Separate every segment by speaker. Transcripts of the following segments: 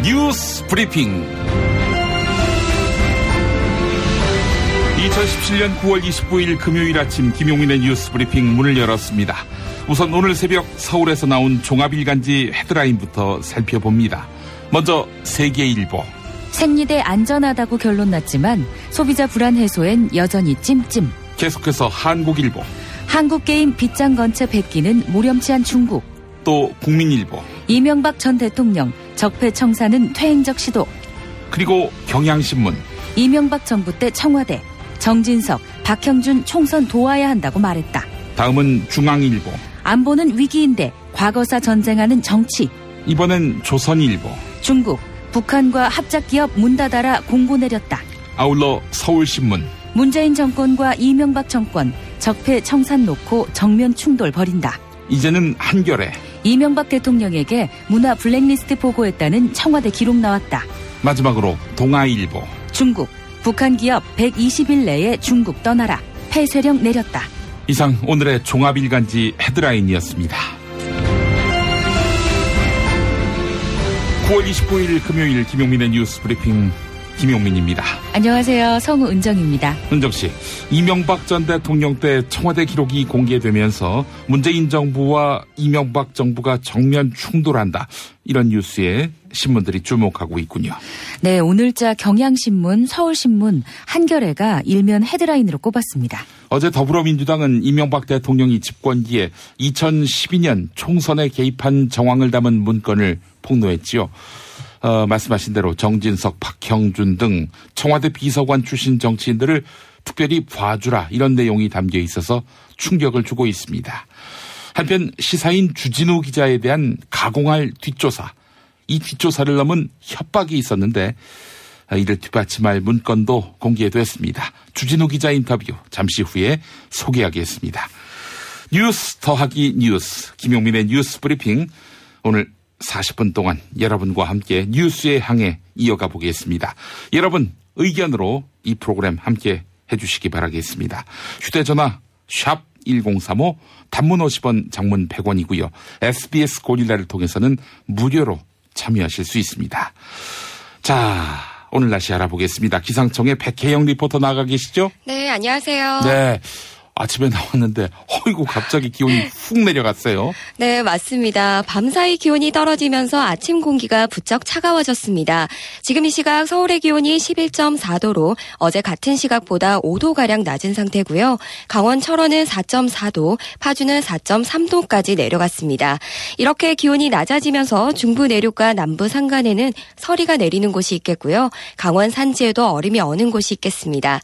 Speaker 1: 뉴스 브리핑. 2017년 9월 29일 금요일 아침 김용민의 뉴스 브리핑 문을 열었습니다. 우선 오늘 새벽 서울에서 나온 종합일간지 헤드라인부터 살펴봅니다. 먼저 세계일보.
Speaker 2: 생리대 안전하다고 결론 났지만 소비자 불안 해소엔 여전히 찜찜.
Speaker 1: 계속해서 한국일보.
Speaker 2: 한국게임 빗장 건채 뱉기는 모렴치한 중국.
Speaker 1: 또 국민일보.
Speaker 2: 이명박 전 대통령 적폐청산은 퇴행적 시도.
Speaker 1: 그리고 경향신문.
Speaker 2: 이명박 정부 때 청와대 정진석, 박형준 총선 도와야 한다고 말했다.
Speaker 1: 다음은 중앙일보.
Speaker 2: 안보는 위기인데 과거사 전쟁하는 정치.
Speaker 1: 이번엔 조선일보.
Speaker 2: 중국, 북한과 합작기업 문 닫아라 공고 내렸다.
Speaker 1: 아울러 서울신문.
Speaker 2: 문재인 정권과 이명박 정권 적폐 청산 놓고 정면 충돌 벌인다.
Speaker 1: 이제는 한겨레.
Speaker 2: 이명박 대통령에게 문화 블랙리스트 보고했다는 청와대 기록 나왔다.
Speaker 1: 마지막으로 동아일보.
Speaker 2: 중국, 북한 기업 120일 내에 중국 떠나라. 폐쇄령 내렸다.
Speaker 1: 이상 오늘의 종합일간지 헤드라인이었습니다. 9월 29일 금요일 김용민의 뉴스 브리핑 김용민입니다.
Speaker 2: 안녕하세요. 성우 은정입니다.
Speaker 1: 은정씨, 이명박 전 대통령 때 청와대 기록이 공개되면서 문재인 정부와 이명박 정부가 정면 충돌한다. 이런 뉴스에 신문들이 주목하고 있군요.
Speaker 2: 네, 오늘자 경향신문, 서울신문, 한겨레가 일면 헤드라인으로 꼽았습니다.
Speaker 1: 어제 더불어민주당은 이명박 대통령이 집권기에 2012년 총선에 개입한 정황을 담은 문건을 폭로했지요. 말씀하신 대로 정진석, 박형준 등 청와대 비서관 출신 정치인들을 특별히 봐주라 이런 내용이 담겨 있어서 충격을 주고 있습니다. 한편 시사인 주진우 기자에 대한 가공할 뒷조사, 이 뒷조사를 넘은 협박이 있었는데 이를 뒷받침할 문건도 공개됐습니다. 주진우 기자 인터뷰 잠시 후에 소개하겠습니다. 뉴스 더하기 뉴스, 김용민의 뉴스 브리핑, 오늘 40분 동안 여러분과 함께 뉴스의 항해 이어가 보겠습니다. 여러분 의견으로 이 프로그램 함께 해주시기 바라겠습니다. 휴대전화 샵 1035, 단문 50원, 장문 100원이고요. SBS 고릴라를 통해서는 무료로 참여하실 수 있습니다. 자, 오늘 날씨 알아보겠습니다. 기상청의 백혜영 리포터 나가 계시죠?
Speaker 3: 네, 안녕하세요.
Speaker 1: 네. 아침에 나왔는데 어이구 갑자기 기온이 훅 내려갔어요.
Speaker 3: 네, 맞습니다. 밤사이 기온이 떨어지면서 아침 공기가 부쩍 차가워졌습니다. 지금 이 시각 서울의 기온이 11.4도로 어제 같은 시각보다 5도가량 낮은 상태고요. 강원 철원은 4.4도, 파주는 4.3도까지 내려갔습니다. 이렇게 기온이 낮아지면서 중부 내륙과 남부 산간에는 서리가 내리는 곳이 있겠고요. 강원 산지에도 얼음이 어는 곳이 있겠습니다.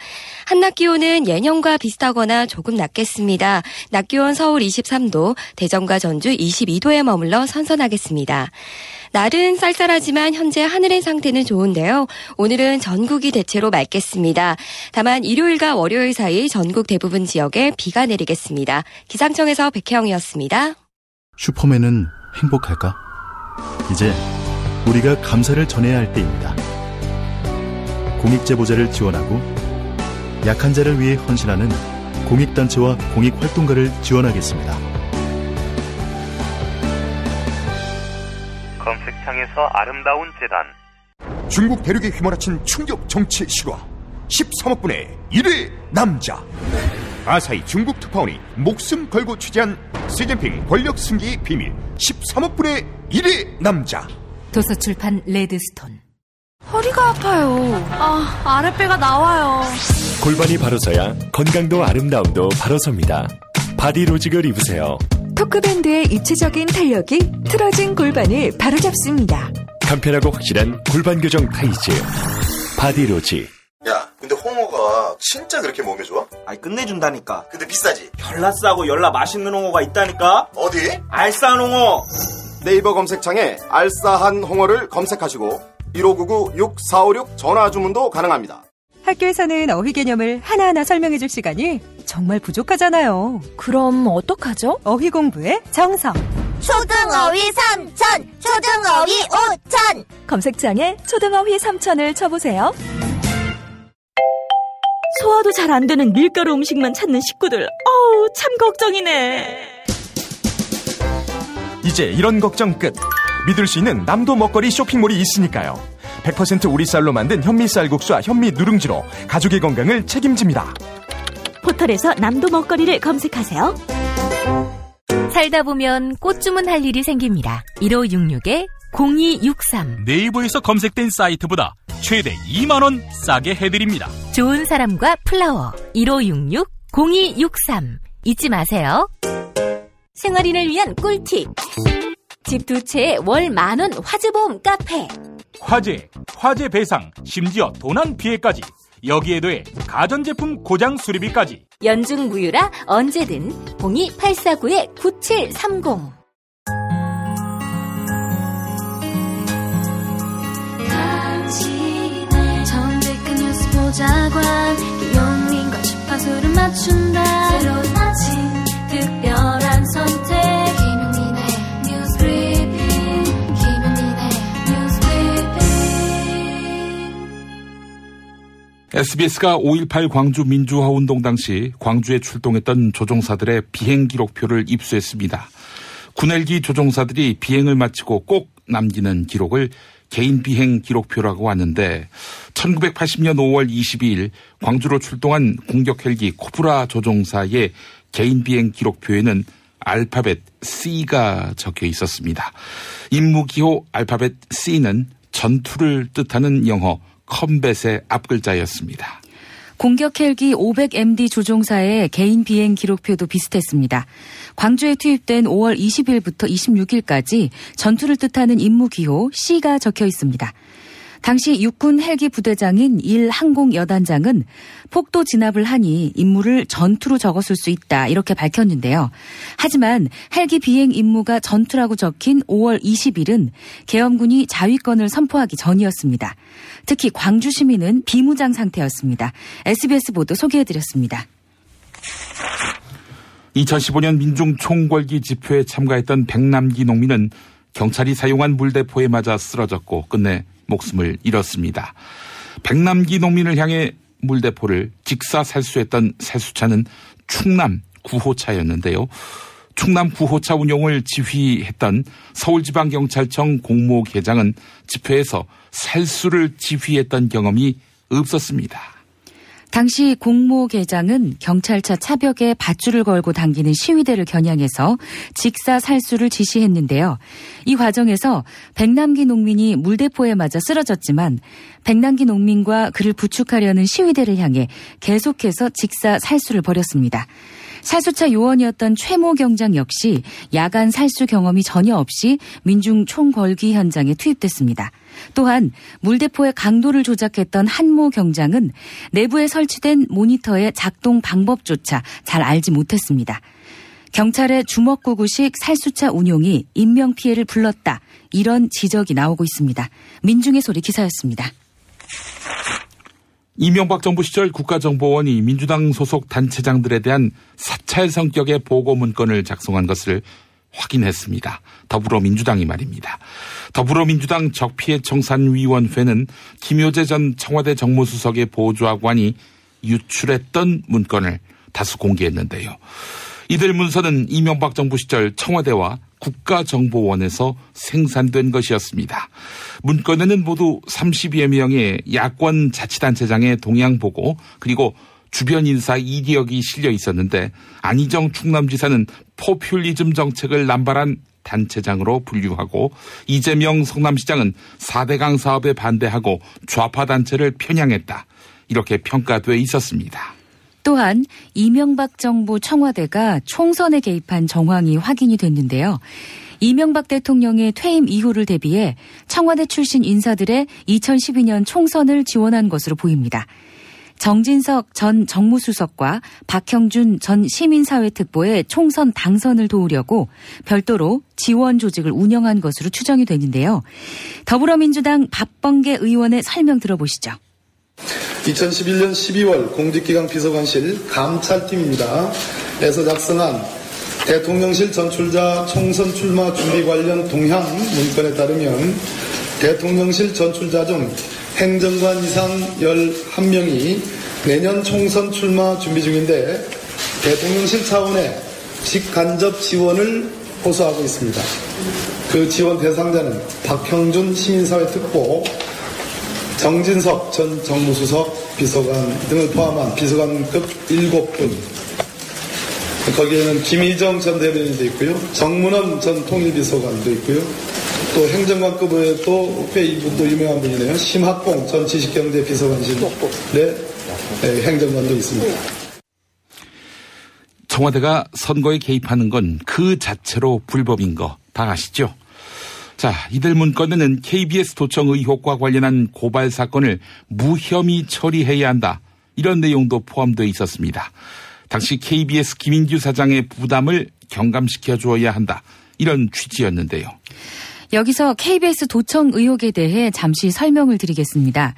Speaker 3: 한낮 기온은 예년과 비슷하거나 조금 낮겠습니다. 낮 기온 서울 23도, 대전과 전주 22도에 머물러 선선하겠습니다. 날은 쌀쌀하지만 현재 하늘의 상태는 좋은데요. 오늘은 전국이 대체로 맑겠습니다. 다만 일요일과 월요일 사이 전국 대부분 지역에 비가 내리겠습니다. 기상청에서 백혜영이었습니다.
Speaker 4: 슈퍼맨은 행복할까? 이제 우리가 감사를 전해야 할 때입니다. 공익제보자를 지원하고 약한 자를 위해 헌신하는 공익단체와 공익활동가를 지원하겠습니다.
Speaker 5: 검색창에서 아름다운 재단.
Speaker 6: 중국 대륙에 휘몰아친 충격 정치 실화 13억 분의 1위 남자. 아사히 중국 특파원이 목숨 걸고 취재한 시진핑 권력 승기의 비밀 13억 분의 1위 남자.
Speaker 2: 도서출판 레드스톤.
Speaker 7: 허리가 아파요. 아랫배가 나와요.
Speaker 8: 골반이 바로 서야 건강도 아름다움도 바로 섭니다. 바디로직을 입으세요.
Speaker 9: 토크밴드의 입체적인 탄력이 틀어진 골반을 바로잡습니다.
Speaker 8: 간편하고 확실한 골반 교정 타이즈 바디로직.
Speaker 10: 야, 근데 홍어가 진짜 그렇게 몸에 좋아?
Speaker 11: 아니, 끝내준다니까.
Speaker 10: 근데 비싸지?
Speaker 11: 열나 싸고 열나 맛있는 홍어가 있다니까.
Speaker 10: 어디?
Speaker 11: 알싸한 홍어.
Speaker 12: 네이버 검색창에 알싸한 홍어를 검색하시고 1599-6456 전화 주문도 가능합니다.
Speaker 13: 학교에서는 어휘 개념을 하나하나 설명해줄 시간이 정말 부족하잖아요.
Speaker 7: 그럼 어떡하죠?
Speaker 13: 어휘 공부의 정성.
Speaker 14: 초등어휘 3000, 초등어휘 5000.
Speaker 9: 검색창에 초등어휘 3000을 쳐보세요.
Speaker 15: 소화도 잘 안 되는 밀가루 음식만 찾는 식구들. 참 걱정이네.
Speaker 16: 이제 이런 걱정 끝. 믿을 수 있는 남도 먹거리 쇼핑몰이 있으니까요. 100% 우리쌀로 만든 현미쌀국수와 현미 누룽지로 가족의 건강을 책임집니다.
Speaker 15: 포털에서 남도 먹거리를 검색하세요.
Speaker 17: 살다 보면 꽃 주문할 일이 생깁니다. 1566-0263
Speaker 18: 네이버에서 검색된 사이트보다 최대 2만원 싸게 해드립니다.
Speaker 17: 좋은 사람과 플라워 1566-0263 잊지 마세요.
Speaker 19: 생활인을 위한 꿀팁. 집 두 채에 월 10,000원 화재보험 카페.
Speaker 18: 화재 배상, 심지어 도난 피해까지. 여기에 더해 가전제품 고장 수리비까지.
Speaker 19: 연중 무휴라 언제든 02-849-9730.
Speaker 20: 당신의 정직한 뉴스 보좌관 김용민과 주파수를 맞춘다. 새로운 아침 특별한 선택 김용민의 뉴스 브리핑. 김용민의 뉴스 브리핑.
Speaker 1: SBS가 5.18 광주 민주화운동 당시 광주에 출동했던 조종사들의 비행 기록표를 입수했습니다. 군헬기 조종사들이 비행을 마치고 꼭 남기는 기록을 개인 비행 기록표라고 하는데 1980년 5월 22일 광주로 출동한 공격 헬기 코브라 조종사의 개인 비행 기록표에는 알파벳 C가 적혀 있었습니다. 임무기호 알파벳 C는 전투를 뜻하는 영어 컴뱃의 앞글자였습니다.
Speaker 2: 공격 헬기 500MD 조종사의 개인 비행 기록표도 비슷했습니다. 광주에 투입된 5월 20일부터 26일까지 전투를 뜻하는 임무기호 C가 적혀 있습니다. 당시 육군 헬기 부대장인 1항공여단장은 폭도 진압을 하니 임무를 전투로 적었을 수 있다 이렇게 밝혔는데요. 하지만 헬기 비행 임무가 전투라고 적힌 5월 20일은 계엄군이 자위권을 선포하기 전이었습니다. 특히 광주 시민은 비무장 상태였습니다. SBS 보도 소개해드렸습니다.
Speaker 1: 2015년 민중총궐기 집회에 참가했던 백남기 농민은 경찰이 사용한 물대포에 맞아 쓰러졌고 끝내 목숨을 잃었습니다. 백남기 농민을 향해 물대포를 직사살수했던 살수차는 충남 9호차였는데요. 충남 9호차 운용을 지휘했던 서울지방경찰청 공모계장은 집회에서 살수를 지휘했던 경험이 없었습니다.
Speaker 2: 당시 공모계장은 경찰차 차벽에 밧줄을 걸고 당기는 시위대를 겨냥해서 직사살수를 지시했는데요. 이 과정에서 백남기 농민이 물대포에 맞아 쓰러졌지만 백남기 농민과 그를 부축하려는 시위대를 향해 계속해서 직사살수를 벌였습니다. 살수차 요원이었던 최모 경장 역시 야간 살수 경험이 전혀 없이 민중 총궐기 현장에 투입됐습니다. 또한 물대포의 강도를 조작했던 한모 경장은 내부에 설치된 모니터의 작동 방법조차 잘 알지 못했습니다. 경찰의 주먹구구식 살수차 운용이 인명피해를 불렀다. 이런 지적이 나오고 있습니다. 민중의 소리 기사였습니다.
Speaker 1: 이명박 정부 시절 국가정보원이 민주당 소속 단체장들에 대한 사찰 성격의 보고 문건을 작성한 것을 확인했습니다. 더불어민주당이 말입니다. 더불어민주당 적폐청산위원회는 김효재 전 청와대 정무수석의 보좌관이 유출했던 문건을 다수 공개했는데요. 이들 문서는 이명박 정부 시절 청와대와 국가정보원에서 생산된 것이었습니다. 문건에는 모두 30여 명의 야권 자치단체장의 동향보고 그리고 주변 인사 이력이 실려 있었는데 안희정 충남지사는 포퓰리즘 정책을 남발한 단체장으로 분류하고 이재명 성남시장은 4대강 사업에 반대하고 좌파 단체를 편향했다. 이렇게 평가돼 있었습니다.
Speaker 2: 또한 이명박 정부 청와대가 총선에 개입한 정황이 확인이 됐는데요. 이명박 대통령의 퇴임 이후를 대비해 청와대 출신 인사들의 2012년 총선을 지원한 것으로 보입니다. 정진석 전 정무수석과 박형준 전 시민사회특보의 총선 당선을 도우려고 별도로 지원 조직을 운영한 것으로 추정이 되는데요. 더불어민주당 박범계 의원의 설명 들어보시죠.
Speaker 21: 2011년 12월 공직기강 비서관실 감찰팀입니다. 에서 작성한 대통령실 전출자 총선 출마 준비 관련 동향 문건에 따르면 대통령실 전출자 중 행정관 이상 11명이 내년 총선 출마 준비 중인데 대통령실 차원의 직간접 지원을 호소하고 있습니다. 그 지원 대상자는 박형준 시민사회특보, 정진석 전 정무수석 비서관 등을 포함한 비서관급 7분, 거기에는 김희정 전 대변인도 있고요, 정문원 전 통일비서관도 있고요, 또 행정관급에도 꽤 이분도 유명한 분이네요. 심학봉 전 지식경제비서관실의 행정관도 있습니다.
Speaker 1: 청와대가 선거에 개입하는 건 그 자체로 불법인 거 다 아시죠? 자, 이들 문건에는 KBS 도청 의혹과 관련한 고발 사건을 무혐의 처리해야 한다, 이런 내용도 포함되어 있었습니다. 당시 KBS 김인규 사장의 부담을 경감시켜 주어야 한다, 이런 취지였는데요.
Speaker 2: 여기서 KBS 도청 의혹에 대해 잠시 설명을 드리겠습니다.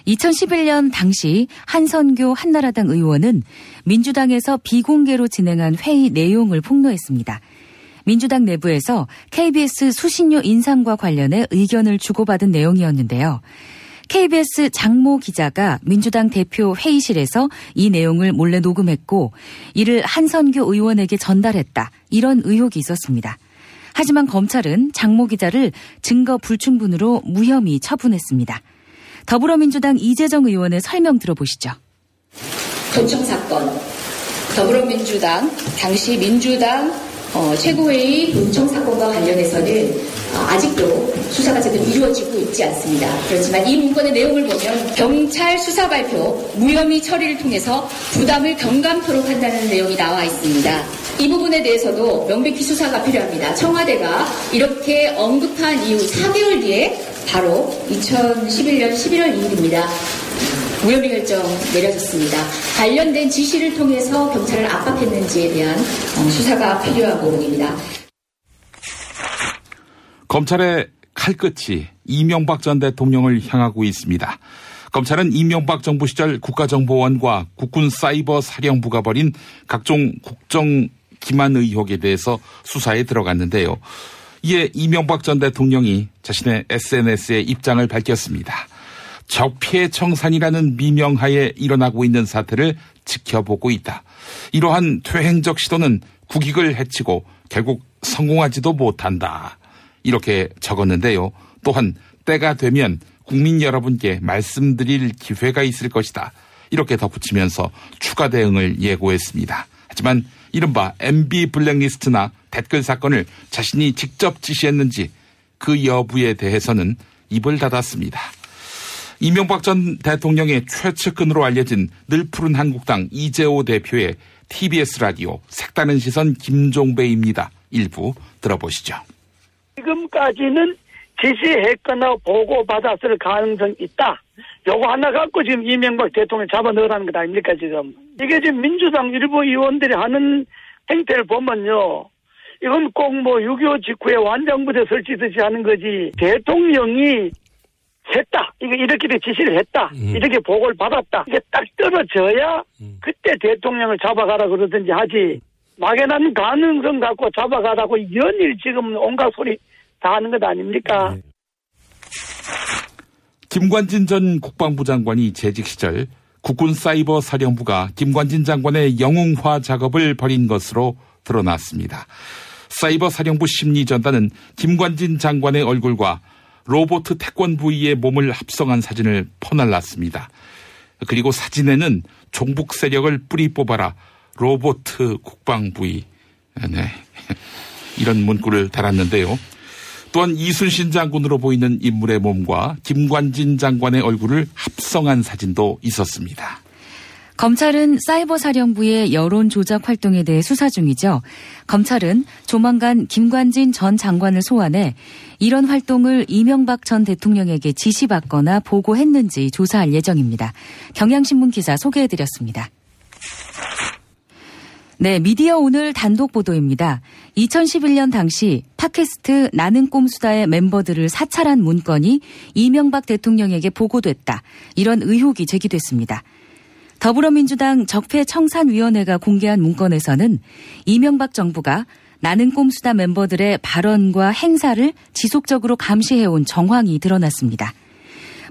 Speaker 2: 2011년 당시 한선교 한나라당 의원은 민주당에서 비공개로 진행한 회의 내용을 폭로했습니다. 민주당 내부에서 KBS 수신료 인상과 관련해 의견을 주고받은 내용이었는데요. KBS 장모 기자가 민주당 대표 회의실에서 이 내용을 몰래 녹음했고 이를 한선교 의원에게 전달했다, 이런 의혹이 있었습니다. 하지만 검찰은 장모 기자를 증거 불충분으로 무혐의 처분했습니다. 더불어민주당 이재정 의원의 설명 들어보시죠.
Speaker 3: 도청 사건, 더불어민주당, 당시 민주당 최고회의 도청 사건과 관련해서는 아직도 수사가 제대로 이루어지고 있지 않습니다. 그렇지만 이 문건의 내용을 보면 경찰 수사 발표 무혐의 처리를 통해서 부담을 경감토록 한다는 내용이 나와 있습니다. 이 부분에 대해서도 명백히 수사가 필요합니다. 청와대가 이렇게 언급한 이후 4개월 뒤에 바로 2011년 11월 2일입니다. 무혐의 결정 내려졌습니다. 관련된 지시를 통해서 경찰을 압박했는지에 대한 수사가 필요한 부분입니다.
Speaker 1: 검찰의 칼끝이 이명박 전 대통령을 향하고 있습니다. 검찰은 이명박 정부 시절 국가정보원과 국군사이버사령부가 벌인 각종 국정 기만 의혹에 대해서 수사에 들어갔는데요. 이에 이명박 전 대통령이 자신의 SNS에 입장을 밝혔습니다. 적폐청산이라는 미명하에 일어나고 있는 사태를 지켜보고 있다. 이러한 퇴행적 시도는 국익을 해치고 결국 성공하지도 못한다, 이렇게 적었는데요. 또한 때가 되면 국민 여러분께 말씀드릴 기회가 있을 것이다, 이렇게 덧붙이면서 추가 대응을 예고했습니다. 하지만 이른바 MB 블랙리스트나 댓글 사건을 자신이 직접 지시했는지 그 여부에 대해서는 입을 닫았습니다. 이명박 전 대통령의 최측근으로 알려진 늘 푸른 한국당 이재호 대표의 TBS 라디오 색다른 시선 김종배입니다. 일부 들어보시죠.
Speaker 22: 지금까지는 지시했거나 보고받았을 가능성이 있다. 요거 하나 갖고 지금 이명박 대통령 잡아넣으라는 것 아닙니까, 지금. 이게 지금 민주당 일부 의원들이 하는 행태를 보면요. 이건 꼭 6.25 직후에 완장부대 설치듯이 하는 거지. 대통령이 했다. 이렇게 지시를 했다. 이렇게 보고를 받았다. 이게 딱 떨어져야 그때 대통령을 잡아가라 그러든지 하지. 막연한 가능성 갖고 잡아가라고 연일 지금 온갖 소리 다 하는 것 아닙니까?
Speaker 1: 김관진 전 국방부 장관이 재직 시절 국군사이버사령부가 김관진 장관의 영웅화 작업을 벌인 것으로 드러났습니다. 사이버사령부 심리전단은 김관진 장관의 얼굴과 로봇 태권 부위의 몸을 합성한 사진을 퍼날랐습니다. 그리고 사진에는 종북 세력을 뿌리 뽑아라 로봇 국방 부위, 네, 이런 문구를 달았는데요. 또한 이순신 장군으로 보이는 인물의 몸과 김관진 장관의 얼굴을 합성한 사진도 있었습니다.
Speaker 2: 검찰은 사이버사령부의 여론 조작 활동에 대해 수사 중이죠. 검찰은 조만간 김관진 전 장관을 소환해 이런 활동을 이명박 전 대통령에게 지시받거나 보고했는지 조사할 예정입니다. 경향신문 기사 소개해드렸습니다. 네, 미디어 오늘 단독 보도입니다. 2011년 당시 팟캐스트 나는 꼼수다의 멤버들을 사찰한 문건이 이명박 대통령에게 보고됐다, 이런 의혹이 제기됐습니다. 더불어민주당 적폐청산위원회가 공개한 문건에서는 이명박 정부가 나는 꼼수다 멤버들의 발언과 행사를 지속적으로 감시해온 정황이 드러났습니다.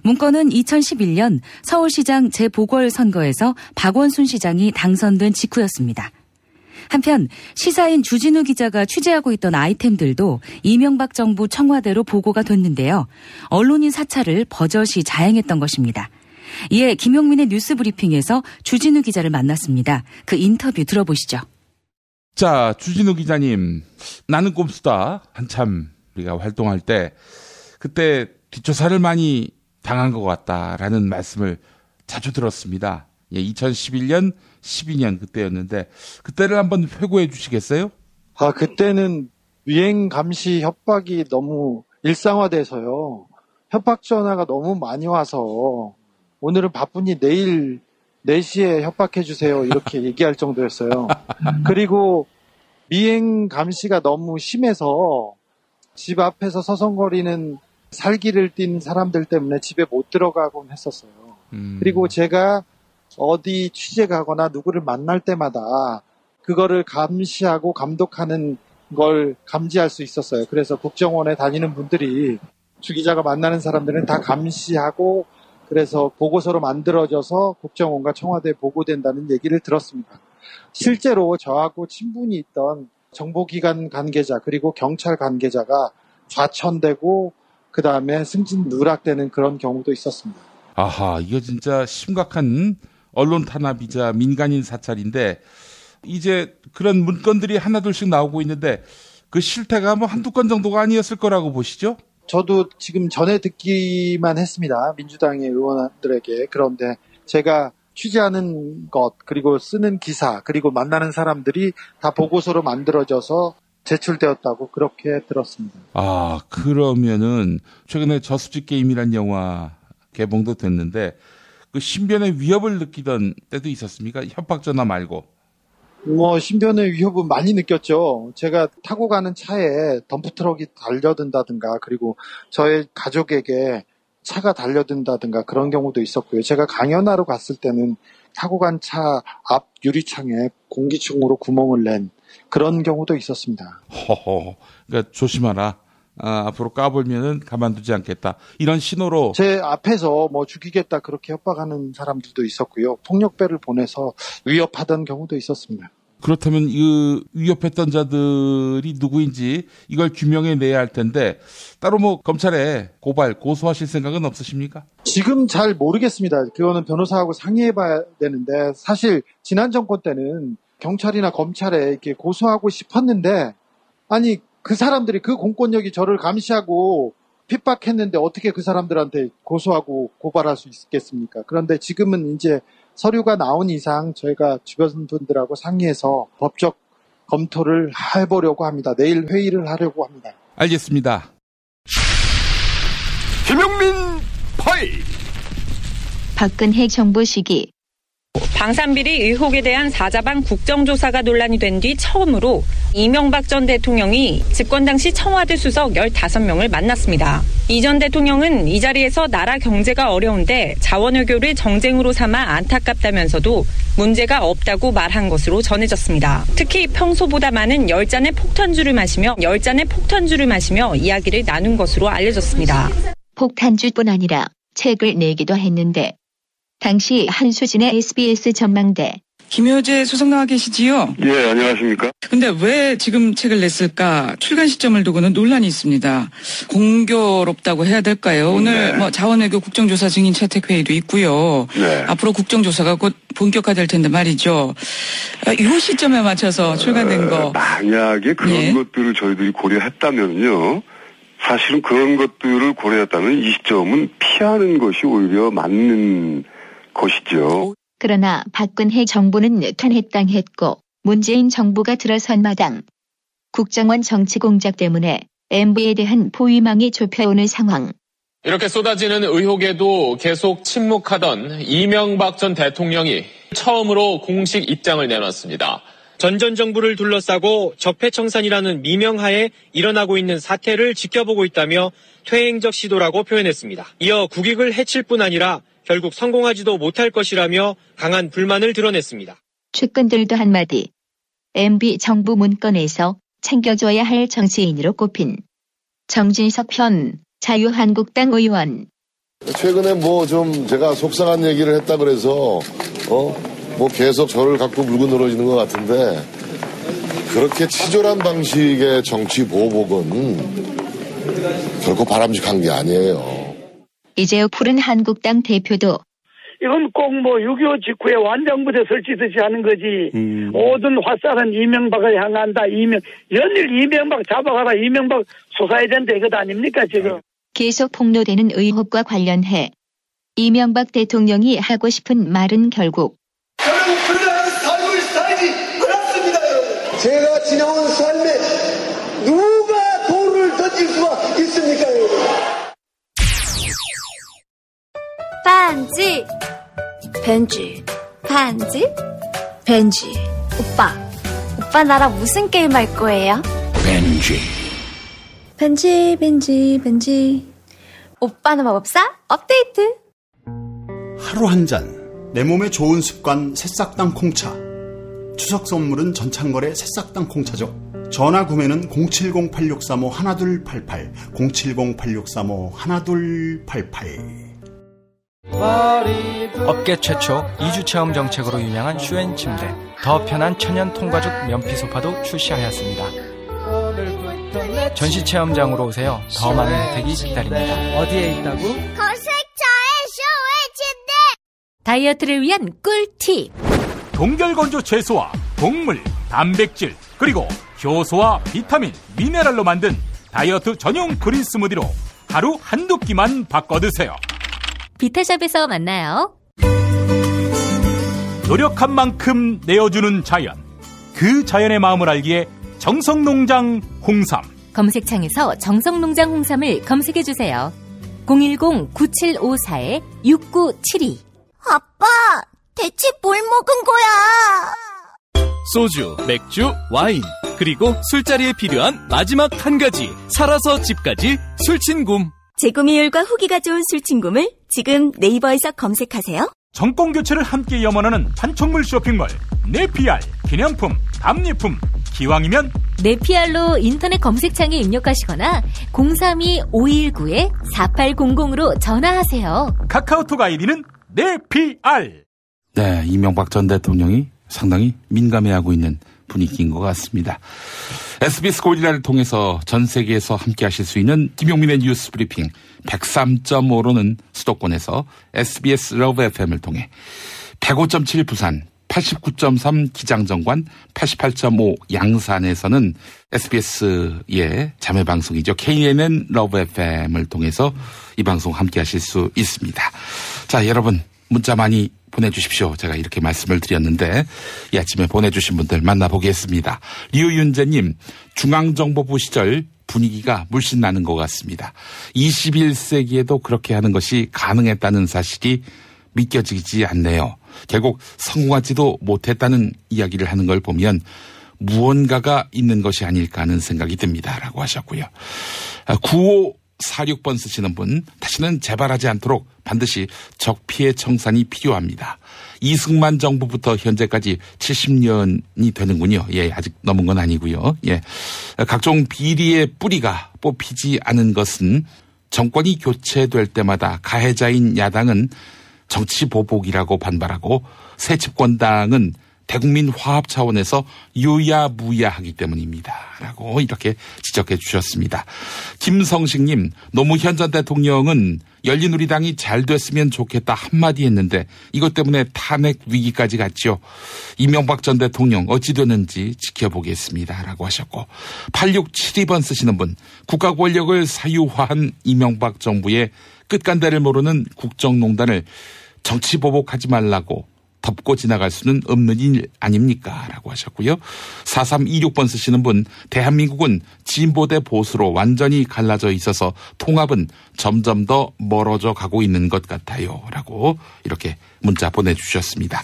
Speaker 2: 문건은 2011년 서울시장 재보궐선거에서 박원순 시장이 당선된 직후였습니다. 한편 시사인 주진우 기자가 취재하고 있던 아이템들도 이명박 정부 청와대로 보고가 됐는데요. 언론인 사찰을 버젓이 자행했던 것입니다. 이에 김용민의 뉴스 브리핑에서 주진우 기자를 만났습니다. 그 인터뷰 들어보시죠.
Speaker 1: 자, 주진우 기자님, 나는 꼼수다 한참 우리가 활동할 때 그때 뒷조사를 많이 당한 것 같다라는 말씀을 자주 들었습니다. 2011년, 12년 그때였는데 그때를 한번 회고해 주시겠어요?
Speaker 4: 그때는 유행 감시 협박이 너무 일상화돼서요. 협박 전화가 너무 많이 와서 오늘은 바쁘니 내일 4시에 협박해 주세요 이렇게 얘기할 정도였어요. 그리고 미행 감시가 너무 심해서 집 앞에서 서성거리는 살기를 띈 사람들 때문에 집에 못 들어가곤 했었어요. 그리고 제가 어디 취재 가거나 누구를 만날 때마다 그거를 감시하고 감독하는 걸 감지할 수 있었어요. 그래서 국정원에 다니는 분들이 주 기자가 만나는 사람들은 다 감시하고 그래서 보고서로 만들어져서 국정원과 청와대에 보고된다는 얘기를 들었습니다. 실제로 저하고 친분이 있던 정보기관 관계자 그리고 경찰 관계자가 좌천되고 그 다음에 승진 누락되는 그런 경우도 있었습니다.
Speaker 1: 아하, 이거 진짜 심각한 언론 탄압이자 민간인 사찰인데 이제 그런 문건들이 하나둘씩 나오고 있는데 그 실태가 뭐 한두 건 정도가 아니었을 거라고 보시죠?
Speaker 4: 저도 지금 전에 듣기만 했습니다. 민주당의 의원들에게. 그런데 제가 취재하는 것 그리고 쓰는 기사 그리고 만나는 사람들이 다 보고서로 만들어져서 제출되었다고 그렇게 들었습니다.
Speaker 1: 아, 그러면은 최근에 저수지 게임이란 영화 개봉도 됐는데 그 신변의 위협을 느끼던 때도 있었습니까? 협박 전화 말고.
Speaker 4: 신변의 위협은 많이 느꼈죠. 제가 타고 가는 차에 덤프트럭이 달려든다든가 그리고 저의 가족에게 차가 달려든다든가 그런 경우도 있었고요. 제가 강연하러 갔을 때는 타고 간 차 앞 유리창에 공기총으로 구멍을 낸 그런 경우도 있었습니다.
Speaker 1: 허허, 그러니까 조심하라. 앞으로 까불면은 가만두지 않겠다. 이런 신호로.
Speaker 4: 제 앞에서 죽이겠다 그렇게 협박하는 사람들도 있었고요. 폭력배를 보내서 위협하던 경우도 있었습니다.
Speaker 1: 그렇다면 이 위협했던 자들이 누구인지 이걸 규명해내야 할 텐데 따로 검찰에 고소하실 생각은 없으십니까?
Speaker 4: 지금 잘 모르겠습니다. 그거는 변호사하고 상의해봐야 되는데 사실 지난 정권 때는 경찰이나 검찰에 이렇게 고소하고 싶었는데 아니 그 사람들이 그 공권력이 저를 감시하고 핍박했는데 어떻게 그 사람들한테 고소하고 고발할 수 있겠습니까? 그런데 지금은 이제 서류가 나온 이상 저희가 주변 분들하고 상의해서 법적 검토를 해보려고 합니다. 내일 회의를 하려고 합니다.
Speaker 1: 알겠습니다.
Speaker 6: 김용민 파일.
Speaker 5: 박근혜 정부 시기.
Speaker 23: 방산비리 의혹에 대한 사자방 국정조사가 논란이 된 뒤 처음으로 이명박 전 대통령이 집권 당시 청와대 수석 15명을 만났습니다. 이 전 대통령은 이 자리에서 나라 경제가 어려운데 자원외교를 정쟁으로 삼아 안타깝다면서도 문제가 없다고 말한 것으로 전해졌습니다. 특히 평소보다 많은 10잔의 폭탄주를 마시며 이야기를 나눈 것으로 알려졌습니다.
Speaker 5: 폭탄주뿐 아니라 책을 내기도 했는데 당시 한수진의 SBS 전망대.
Speaker 24: 김효재 소속 나와 계시지요?
Speaker 25: 예, 안녕하십니까?
Speaker 24: 근데 왜 지금 책을 냈을까? 출간 시점을 두고는 논란이 있습니다. 공교롭다고 해야 될까요? 오늘 자원외교 국정조사 증인 채택회의도 있고요.
Speaker 25: 네.
Speaker 24: 앞으로 국정조사가 곧 본격화될 텐데 말이죠. 이 시점에 맞춰서 출간된 거.
Speaker 25: 만약에 그런 것들을 저희들이 고려했다면요. 사실은 그런 것들을 고려했다면 이 시점은 피하는 것이 오히려 맞는 것이죠.
Speaker 5: 그러나 박근혜 정부는 탄핵당했고 문재인 정부가 들어선 마당. 국정원 정치 공작 때문에 MB에 대한 포위망이 좁혀오는 상황.
Speaker 26: 이렇게 쏟아지는 의혹에도 계속 침묵하던 이명박 전 대통령이 처음으로 공식 입장을 내놨습니다.
Speaker 27: 전 정부를 둘러싸고 적폐청산이라는 미명하에 일어나고 있는 사태를 지켜보고 있다며 퇴행적 시도라고 표현했습니다. 이어 국익을 해칠 뿐 아니라 결국 성공하지도 못할 것이라며 강한 불만을 드러냈습니다.
Speaker 5: 측근들도 한마디. MB 정부 문건에서 챙겨줘야 할 정치인으로 꼽힌 정진석 현 자유한국당 의원.
Speaker 28: 최근에 좀 제가 속상한 얘기를 했다 그래서 계속 저를 갖고 물고 늘어지는 것 같은데 그렇게 치졸한 방식의 정치 보복은 결코 바람직한 게 아니에요.
Speaker 5: 이재호 푸른 한국당 대표도
Speaker 22: 이건 꼭 뭐 6.25 직후에 완장부대 설치듯이 하는 거지. 모든 화살은 이명박을 향한다. 연일 이명박 잡아가라. 이명박 솟아야 된다. 이것 아닙니까 지금.
Speaker 5: 계속 폭로되는 의혹과 관련해 이명박 대통령이 하고 싶은 말은 결국
Speaker 7: 저는 그러한 삶을 살지 않았습니다. 제가 지나온 삶에 누가 돌을 던질 수가 있습니까?
Speaker 20: 반지 벤지 반지 벤지 오빠 나랑 무슨 게임 할 거예요? 벤지 오빠는 마법사 업데이트.
Speaker 8: 하루 한 잔 내 몸에 좋은 습관 새싹당 콩차. 추석 선물은 전창걸의 새싹당 콩차죠. 전화 구매는 070-8635-1288 070-8635-1288.
Speaker 9: 업계 최초 2주 체험 정책으로 유명한 슈엔 침대, 더 편한 천연 통가죽 면피 소파도 출시하였습니다. 전시 체험장으로 오세요. 더 많은 혜택이 기다립니다. 어디에 있다고?
Speaker 20: 검색창에 슈엔 침대. 다이어트를 위한 꿀팁.
Speaker 18: 동결건조 채소와 곡물, 단백질, 그리고 효소와 비타민, 미네랄로 만든 다이어트 전용 그린 스무디로 하루 한두 끼만 바꿔 드세요.
Speaker 19: 비타샵에서 만나요.
Speaker 18: 노력한 만큼 내어주는 자연. 그 자연의 마음을 알기에 정성농장 홍삼.
Speaker 19: 검색창에서 정성농장 홍삼을 검색해주세요. 010-9754-6972.
Speaker 20: 아빠, 대체 뭘 먹은 거야?
Speaker 10: 소주, 맥주, 와인, 그리고 술자리에 필요한 마지막 한 가지, 살아서 집까지 술친굼.
Speaker 15: 재구매율과 후기가 좋은 술친굼을 지금 네이버에서 검색하세요.
Speaker 18: 정권교체를 함께 염원하는 판촉물 쇼핑몰 네피알. 기념품, 답례품, 기왕이면
Speaker 19: 네피알로 인터넷 검색창에 입력하시거나 032-519-4800으로 전화하세요.
Speaker 18: 카카오톡 아이디는 네피알.
Speaker 1: 네, 이명박 전 대통령이 상당히 민감해하고 있는 분위기인 것 같습니다. SBS 고릴라를 통해서 전 세계에서 함께 하실 수 있는 김용민의 뉴스 브리핑 103.5로는 수도권에서 SBS 러브 FM을 통해 105.7 부산, 89.3 기장정관, 88.5 양산에서는 SBS의 자매방송이죠. KNN 러브 FM을 통해서 이 방송 함께 하실 수 있습니다. 자, 여러분 문자 많이 보내주십시오. 제가 이렇게 말씀을 드렸는데 이 아침에 보내주신 분들 만나보겠습니다. 류윤재님, 중앙정보부 시절 분위기가 물씬 나는 것 같습니다. 21세기에도 그렇게 하는 것이 가능했다는 사실이 믿겨지지 않네요. 결국 성공하지도 못했다는 이야기를 하는 걸 보면 무언가가 있는 것이 아닐까 하는 생각이 듭니다. 라고 하셨고요. 9546번 쓰시는 분, 다시는 재발하지 않도록 반드시 적피해 청산이 필요합니다. 이승만 정부부터 현재까지 70년이 되는군요. 예, 아직 넘은 건 아니고요. 예, 각종 비리의 뿌리가 뽑히지 않은 것은 정권이 교체될 때마다 가해자인 야당은 정치 보복이라고 반발하고 새 집권당은 대국민 화합 차원에서 유야무야하기 때문입니다. 라고 이렇게 지적해 주셨습니다. 김성식님, 노무현 전 대통령은 열린우리당이 잘 됐으면 좋겠다 한마디 했는데 이것 때문에 탄핵 위기까지 갔죠. 이명박 전 대통령 어찌 됐는지 지켜보겠습니다. 라고 하셨고, 8672번 쓰시는 분, 국가 권력을 사유화한 이명박 정부의 끝간대를 모르는 국정농단을 정치 보복하지 말라고 덮고 지나갈 수는 없는 일 아닙니까? 라고 하셨고요. 4326번 쓰시는 분, 대한민국은 진보 대 보수로 완전히 갈라져 있어서 통합은 점점 더 멀어져 가고 있는 것 같아요. 라고 이렇게 문자 보내주셨습니다.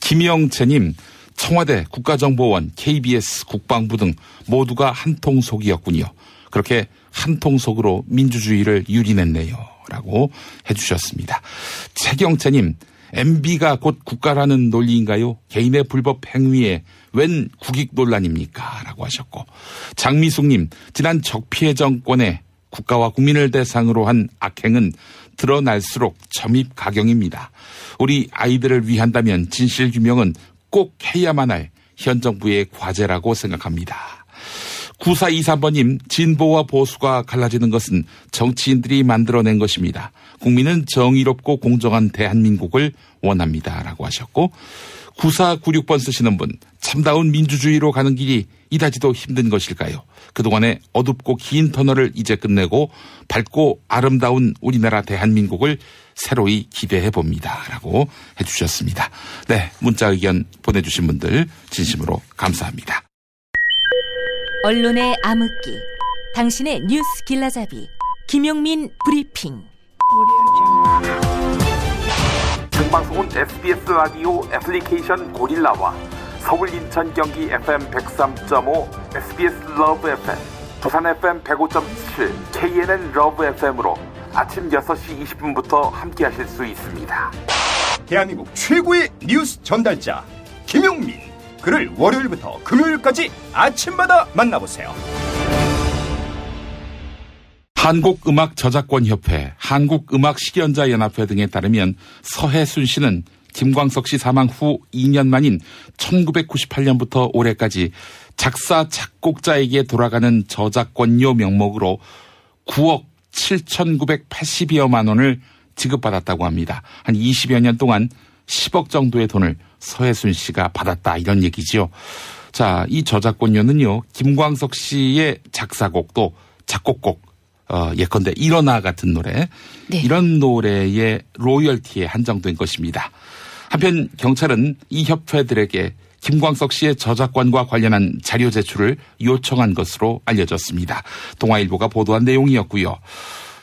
Speaker 1: 김영채님, 청와대, 국가정보원, KBS, 국방부 등 모두가 한통속이었군요. 그렇게 한통속으로 민주주의를 유린했네요. 라고 해주셨습니다. 최경채님, MB가 곧 국가라는 논리인가요? 개인의 불법 행위에 웬 국익 논란입니까? 라고 하셨고, 장미숙님, 지난 적피해 정권에 국가와 국민을 대상으로 한 악행은 드러날수록 점입가경입니다. 우리 아이들을 위한다면 진실규명은 꼭 해야만 할 현 정부의 과제라고 생각합니다. 9423번님, 진보와 보수가 갈라지는 것은 정치인들이 만들어낸 것입니다. 국민은 정의롭고 공정한 대한민국을 원합니다. 라고 하셨고, 9496번 쓰시는 분, 참다운 민주주의로 가는 길이 이다지도 힘든 것일까요? 그동안의 어둡고 긴 터널을 이제 끝내고 밝고 아름다운 우리나라 대한민국을 새로이 기대해봅니다. 라고 해주셨습니다. 네, 문자 의견 보내주신 분들 진심으로 감사합니다.
Speaker 19: 언론의 암흑기, 당신의 뉴스 길라잡이, 김용민 브리핑.
Speaker 1: 생방송은 SBS 라디오 애플리케이션 고릴라와 서울 인천 경기 FM 103.5 SBS 러브 FM, 부산 FM 105.7 KNN 러브 FM으로 아침 6시 20분부터 함께 하실 수 있습니다.
Speaker 6: 대한민국 최고의 뉴스 전달자 김용민, 그를 월요일부터 금요일까지 아침마다 만나보세요.
Speaker 1: 한국음악저작권협회, 한국음악실현자연합회 등에 따르면 서해순 씨는 김광석 씨 사망 후 2년 만인 1998년부터 올해까지 작사 작곡자에게 돌아가는 저작권료 명목으로 9억 7,980여만 원을 지급받았다고 합니다. 한 20여 년 동안 10억 정도의 돈을 서해순 씨가 받았다, 이런 얘기지요. 자, 이 저작권료는요, 김광석 씨의 작사곡 또 작곡곡, 예컨대 일어나 같은 노래, 네. 이런 노래의 로열티에 한정된 것입니다. 한편 경찰은 이 협회들에게 김광석 씨의 저작권과 관련한 자료 제출을 요청한 것으로 알려졌습니다. 동아일보가 보도한 내용이었고요.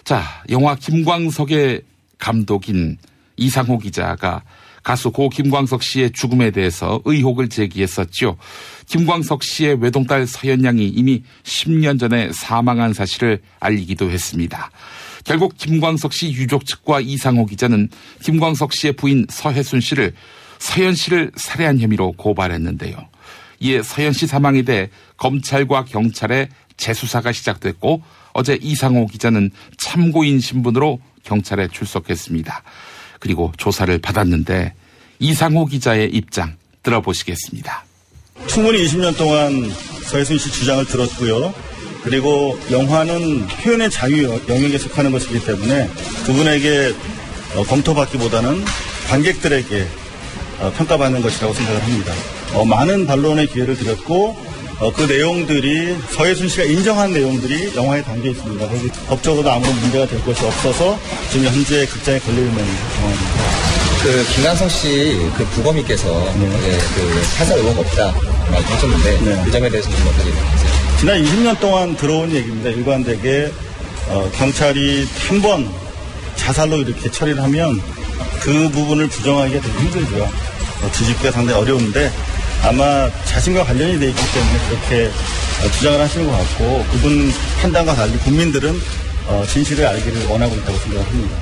Speaker 1: 자, 영화 김광석의 감독인 이상호 기자가 가수 고 김광석 씨의 죽음에 대해서 의혹을 제기했었죠. 김광석 씨의 외동딸 서연양이 이미 10년 전에 사망한 사실을 알리기도 했습니다. 결국 김광석 씨 유족 측과 이상호 기자는 김광석 씨의 부인 서해순 씨를 서연 씨를 살해한 혐의로 고발했는데요. 이에 서연 씨 사망에 대해 검찰과 경찰의 재수사가 시작됐고, 어제 이상호 기자는 참고인 신분으로 경찰에 출석했습니다. 그리고 조사를 받았는데 이상호 기자의 입장 들어보시겠습니다.
Speaker 3: 충분히 20년 동안 서해순 씨 주장을 들었고요. 그리고 영화는 표현의 자유 영역에 속하는 것이기 때문에 두 분에게 검토받기보다는 관객들에게 평가받는 것이라고 생각을 합니다. 많은 반론의 기회를 드렸고 그 내용들이 서해순 씨가 인정한 내용들이 영화에 담겨 있습니다. 법적으로도 아무런 문제가 될 것이 없어서 지금 현재 극장에 걸려있는 상황입니다.
Speaker 11: 김광석 씨 부검의께서 사살 의혹 없다 말씀하셨는데 네. 그 점에 대해서는 어떻게 생각하세요?
Speaker 3: 지난 20년 동안 들어온 얘기입니다. 일관되게 경찰이 한 번 자살로 이렇게 처리를 하면 그 부분을 부정하기가 되게 힘들고요. 뒤집기가 상당히 어려운데 아마 자신과 관련이 되어 있기 때문에 그렇게 주장을 하시는 것 같고, 그분 판단과 달리 국민들은 진실을 알기를 원하고 있다고 생각합니다.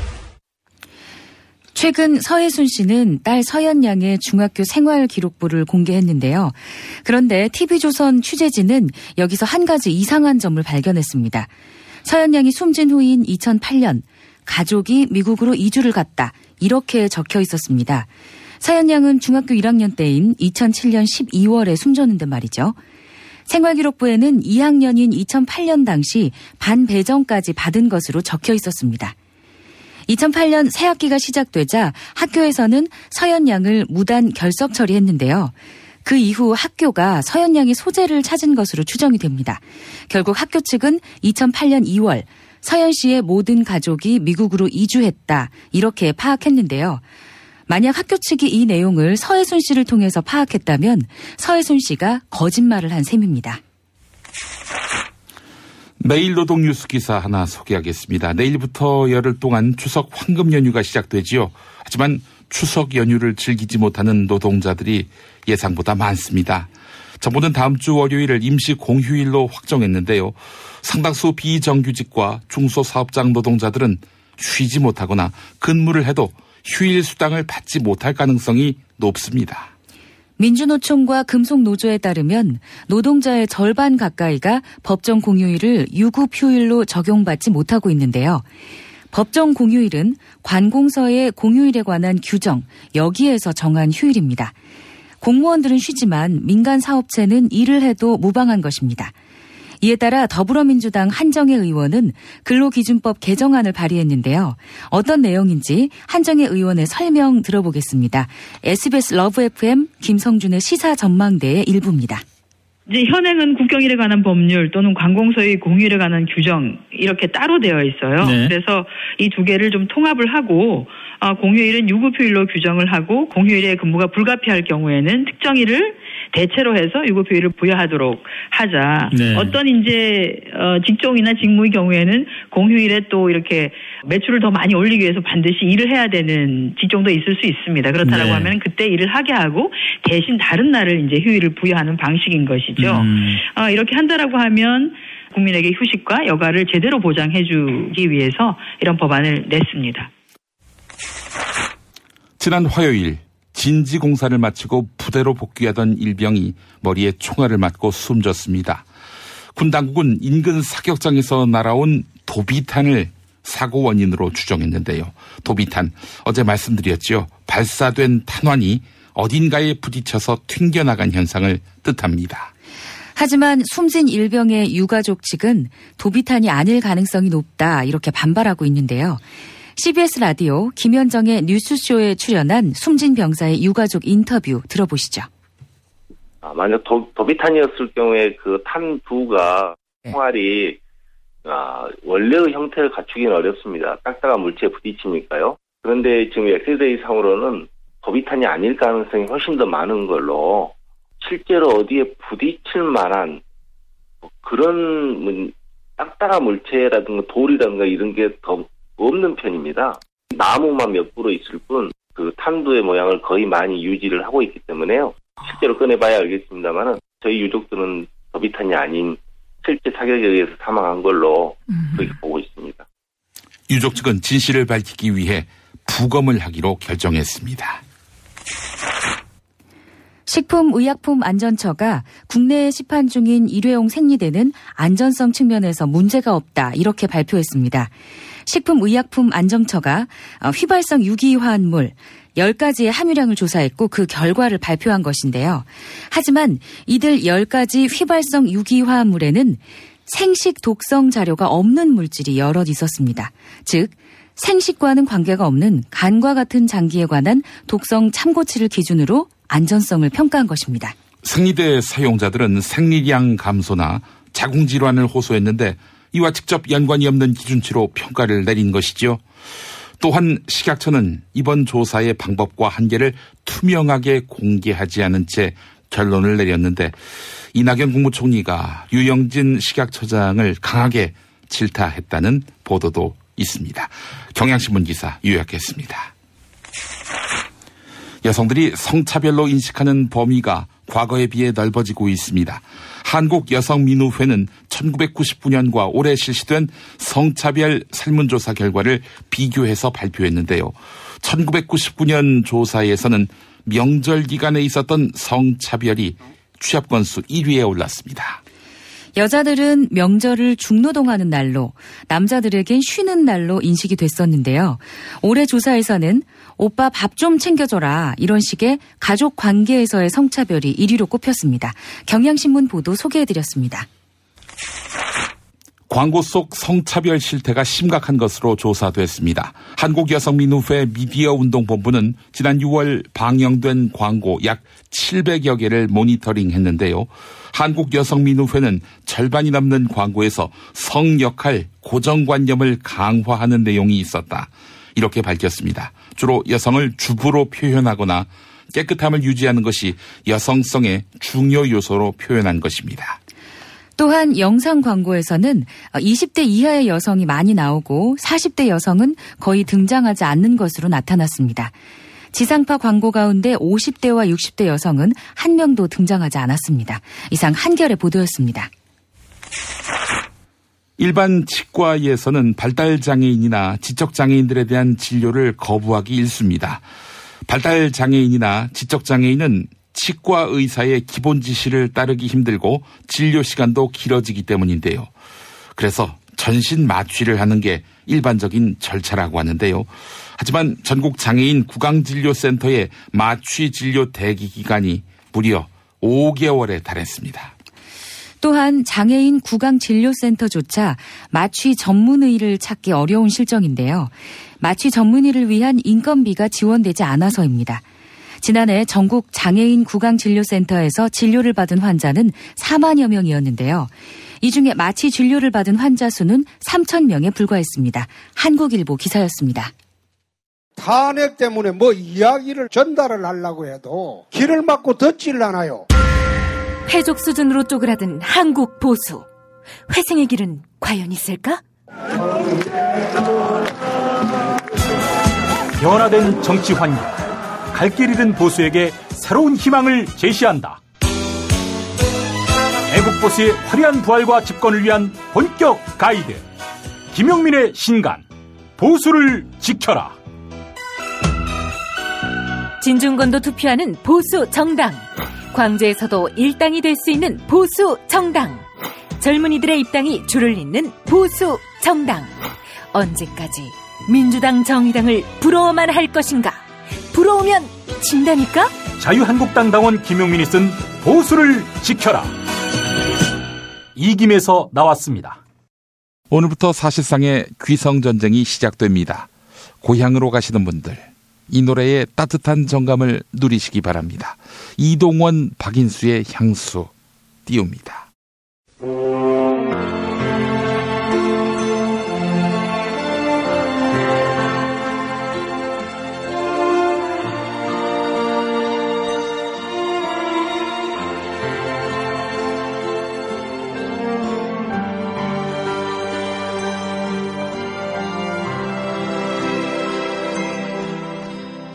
Speaker 2: 최근 서해순 씨는 딸 서연 양의 중학교 생활기록부를 공개했는데요. 그런데 TV조선 취재진은 여기서 한 가지 이상한 점을 발견했습니다. 서연 양이 숨진 후인 2008년 가족이 미국으로 이주를 갔다, 이렇게 적혀 있었습니다. 서연 양은 중학교 1학년 때인 2007년 12월에 숨졌는데 말이죠. 생활기록부에는 2학년인 2008년 당시 반배정까지 받은 것으로 적혀 있었습니다. 2008년 새학기가 시작되자 학교에서는 서연 양을 무단 결석 처리했는데요. 그 이후 학교가 서연 양의 소재를 찾은 것으로 추정이 됩니다. 결국 학교 측은 2008년 2월 서연 씨의 모든 가족이 미국으로 이주했다, 이렇게 파악했는데요. 만약 학교 측이 이 내용을 서해순 씨를 통해서 파악했다면 서해순 씨가 거짓말을 한 셈입니다.
Speaker 1: 매일 노동 뉴스 기사 하나 소개하겠습니다. 내일부터 열흘 동안 추석 황금 연휴가 시작되지요. 하지만 추석 연휴를 즐기지 못하는 노동자들이 예상보다 많습니다. 정부는 다음 주 월요일을 임시 공휴일로 확정했는데요. 상당수 비정규직과 중소사업장 노동자들은 쉬지 못하거나 근무를 해도 휴일 수당을 받지 못할 가능성이 높습니다.
Speaker 2: 민주노총과 금속노조에 따르면 노동자의 절반 가까이가 법정 공휴일을 유급휴일로 적용받지 못하고 있는데요. 법정 공휴일은 관공서의 공휴일에 관한 규정, 여기에서 정한 휴일입니다. 공무원들은 쉬지만 민간 사업체는 일을 해도 무방한 것입니다. 이에 따라 더불어민주당 한정혜 의원은 근로기준법 개정안을 발의했는데요. 어떤 내용인지 한정혜 의원의 설명 들어보겠습니다. SBS 러브 FM 김성준의 시사 전망대의 일부입니다.
Speaker 4: 이제 현행은 국경일에 관한 법률 또는 관공서의 공휴일에 관한 규정 이렇게 따로 되어 있어요. 네. 그래서 이 두 개를 좀 통합을 하고 공휴일은 유급휴일로 규정을 하고 공휴일에 근무가 불가피할 경우에는 특정일을 대체로 해서 유급휴일을 부여하도록 하자. 네. 어떤 이제 직종이나 직무의 경우에는 공휴일에 또 이렇게 매출을 더 많이 올리기 위해서 반드시 일을 해야 되는 직종도 있을 수 있습니다. 그렇다라고 네. 하면 그때 일을 하게 하고 대신 다른 날을 이제 휴일을 부여하는 방식인 것이죠. 이렇게 한다라고 하면 국민에게 휴식과 여가를 제대로 보장해주기 위해서 이런 법안을 냈습니다.
Speaker 1: 지난 화요일 진지공사를 마치고 부대로 복귀하던 일병이 머리에 총알을 맞고 숨졌습니다. 군 당국은 인근 사격장에서 날아온 도비탄을 사고 원인으로 추정했는데요. 도비탄, 어제 말씀드렸죠. 발사된 탄환이 어딘가에 부딪혀서 튕겨나간 현상을 뜻합니다.
Speaker 2: 하지만 숨진 일병의 유가족 측은 도비탄이 아닐 가능성이 높다 이렇게 반발하고 있는데요. CBS 라디오 김현정의 뉴스쇼에 출연한 숨진 병사의 유가족 인터뷰 들어보시죠.
Speaker 12: 만약 도비탄이었을 경우에 그 탄두가 총알이 원래의 형태를 갖추기는 어렵습니다. 딱딱한 물체에 부딪히니까요. 그런데 지금 엑스레이 상으로는 도비탄이 아닐 가능성이 훨씬 더 많은 걸로 실제로 어디에 부딪힐 만한 그런 딱딱한 물체라든가 돌이라든가 이런 게 더 없는 편입니다. 나무만 몇 그루 있을 뿐 그 탄두의 모양을 거의 많이 유지를 하고 있기 때문에요. 실제로 꺼내봐야 알겠습니다만은 저희 유족들은 도비탄이 아닌 실제 사격에 의해서 사망한 걸로 그렇게 보고 있습니다.
Speaker 1: 유족 측은 진실을 밝히기 위해 부검을 하기로 결정했습니다.
Speaker 2: 식품의약품안전처가 국내에 시판 중인 일회용 생리대는 안전성 측면에서 문제가 없다 이렇게 발표했습니다. 식품의약품안전처가 휘발성 유기화합물 10가지의 함유량을 조사했고 그 결과를 발표한 것인데요. 하지만 이들 10가지 휘발성 유기화합물에는 생식 독성 자료가 없는 물질이 여럿 있었습니다. 즉 생식과는 관계가 없는 간과 같은 장기에 관한 독성 참고치를 기준으로 안전성을 평가한 것입니다.
Speaker 1: 생리대 사용자들은 생리량 감소나 자궁질환을 호소했는데 이와 직접 연관이 없는 기준치로 평가를 내린 것이죠. 또한 식약처는 이번 조사의 방법과 한계를 투명하게 공개하지 않은 채 결론을 내렸는데 이낙연 국무총리가 유영진 식약처장을 강하게 질타했다는 보도도 있습니다. 경향신문 기사 요약했습니다. 여성들이 성차별로 인식하는 범위가 과거에 비해 넓어지고 있습니다. 한국여성민우회는 1999년과 올해 실시된 성차별 설문조사 결과를 비교해서 발표했는데요. 1999년 조사에서는 명절 기간에 있었던 성차별이 취업 건수 1위에 올랐습니다.
Speaker 2: 여자들은 명절을 중노동하는 날로, 남자들에겐 쉬는 날로 인식이 됐었는데요. 올해 조사에서는 오빠 밥 좀 챙겨줘라 이런 식의 가족 관계에서의 성차별이 1위로 꼽혔습니다. 경향신문 보도 소개해드렸습니다.
Speaker 1: 광고 속 성차별 실태가 심각한 것으로 조사됐습니다. 한국여성민우회 미디어운동본부는 지난 6월 방영된 광고 약 700여 개를 모니터링했는데요. 한국여성민우회는 절반이 넘는 광고에서 성 역할 고정관념을 강화하는 내용이 있었다. 이렇게 밝혔습니다. 주로 여성을 주부로 표현하거나 깨끗함을 유지하는 것이 여성성의 중요 요소로 표현한 것입니다.
Speaker 2: 또한 영상 광고에서는 20대 이하의 여성이 많이 나오고 40대 여성은 거의 등장하지 않는 것으로 나타났습니다. 지상파 광고 가운데 50대와 60대 여성은 한 명도 등장하지 않았습니다. 이상 한겨레 보도였습니다.
Speaker 1: 일반 치과에서는 발달장애인이나 지적장애인들에 대한 진료를 거부하기 일쑤입니다. 발달장애인이나 지적장애인은 치과 의사의 기본 지시를 따르기 힘들고 진료 시간도 길어지기 때문인데요. 그래서 전신 마취를 하는 게 일반적인 절차라고 하는데요. 하지만 전국 장애인 구강진료센터의 마취진료 대기 기간이 무려 5개월에 달했습니다.
Speaker 2: 또한 장애인 구강진료센터조차 마취 전문의를 찾기 어려운 실정인데요. 마취 전문의를 위한 인건비가 지원되지 않아서입니다. 지난해 전국 장애인 구강진료센터에서 진료를 받은 환자는 4만여 명이었는데요. 이 중에 마취 진료를 받은 환자 수는 3,000명에 불과했습니다. 한국일보 기사였습니다.
Speaker 13: 탄핵 때문에 이야기를 전달을 하려고 해도 길을 막고 듣질 않아요.
Speaker 19: 회족 수준으로 쪼그라든 한국 보수. 회생의 길은 과연 있을까?
Speaker 18: 변화된 정치 환경. 갈 길 잃은 보수에게 새로운 희망을 제시한다. 애국보수의 화려한 부활과 집권을 위한 본격 가이드. 김용민의 신간. 보수를 지켜라.
Speaker 19: 진중권도 투표하는 보수 정당. 광주에서도 일당이 될 수 있는 보수 정당. 젊은이들의 입당이 줄을 잇는 보수 정당. 언제까지 민주당 정의당을 부러워만 할 것인가? 부러우면 진다니까?
Speaker 18: 자유한국당 당원 김용민이 쓴 보수를 지켜라. 이김에서 나왔습니다.
Speaker 1: 오늘부터 사실상의 귀성전쟁이 시작됩니다. 고향으로 가시는 분들, 이 노래의 따뜻한 정감을 누리시기 바랍니다. 이동원, 박인수의 향수 띄웁니다.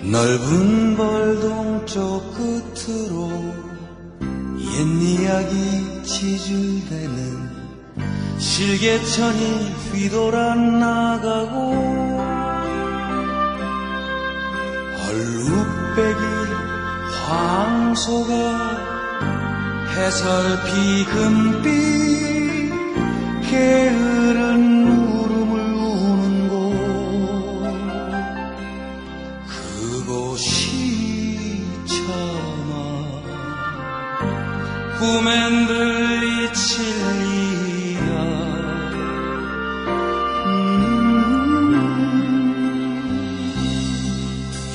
Speaker 14: 넓은 벌동 쪽 끝으로 옛 이야기 지줄대는 실개천이 휘돌아 나가고 얼룩배기 황소가 해설피 금빛 게으른 울음을 우는 곳 그곳이 차마 꿈엔 들리칠 리야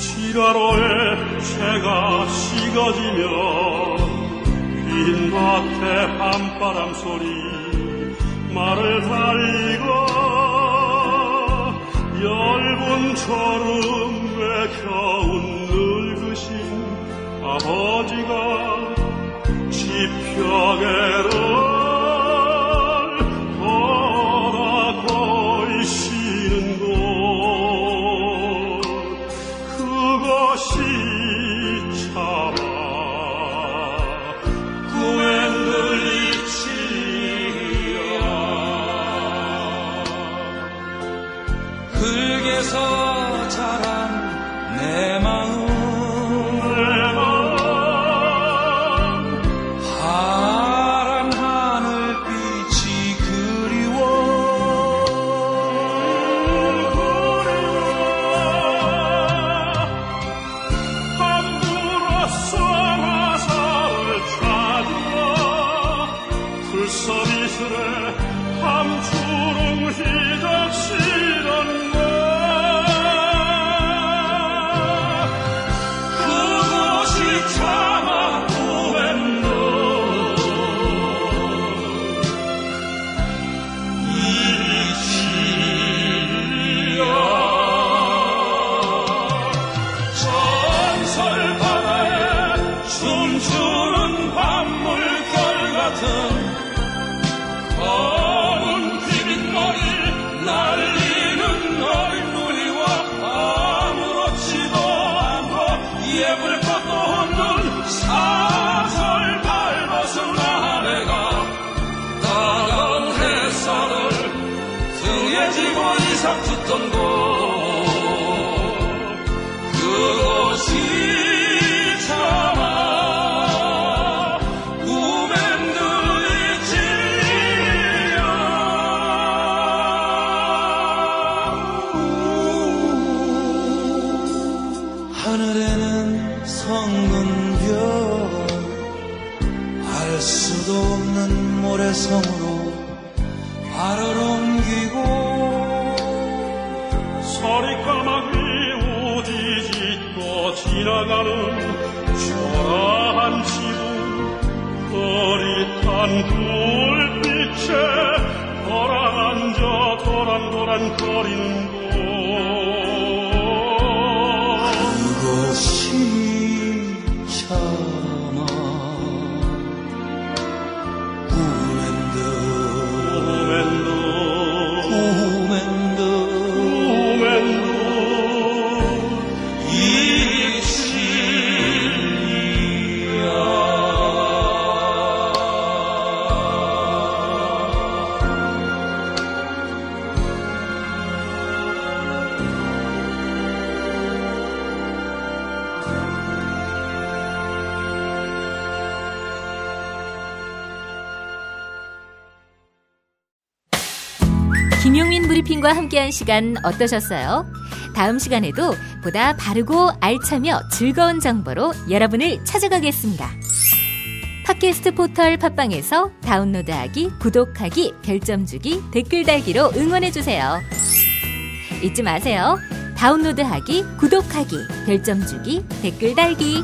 Speaker 16: 지가로에 새가 시가지며 빈 밭에 밤바람 소리 말을 달리고 얇은 졸음에 겨운 늙으신 아버지가 지펴개를 돌아고 있는 곳 그것이 차마 꿈엔 들리치리야
Speaker 14: 흙에서 자란 내 마음 파란 하늘빛이 그리워
Speaker 16: 함부로써 화살을 찾으러 풀서비스레 함주름 휘적시던 것 그곳이 차마 꿈엔도 이치야 전설 바다에 춤추는 밤물결 같은 검은 비빔머리 날리는 어린 누리와 아무렇지도 않고 예쁠 것도 없는 사설 밟아서 나래가 따가운 햇살을 등에 지고 이삭 듣던 곳 그것이 차마 꿈엔 들리치리야
Speaker 14: 하늘에는 성근별 알 수도 없는 모래성으로 발을 옮기고
Speaker 16: 서리까마귀 우지짓고 지나가는 초라한 지붕 흐릿한 불빛에 돌아앉아 도란도란거리는 곳
Speaker 14: 그것이 참아
Speaker 19: 김용민 브리핑과 함께한 시간 어떠셨어요? 다음 시간에도 보다 바르고 알차며 즐거운 정보로 여러분을 찾아가겠습니다. 팟캐스트 포털 팟빵에서 다운로드하기, 구독하기, 별점 주기, 댓글 달기로 응원해주세요. 잊지 마세요. 다운로드하기, 구독하기, 별점 주기, 댓글 달기.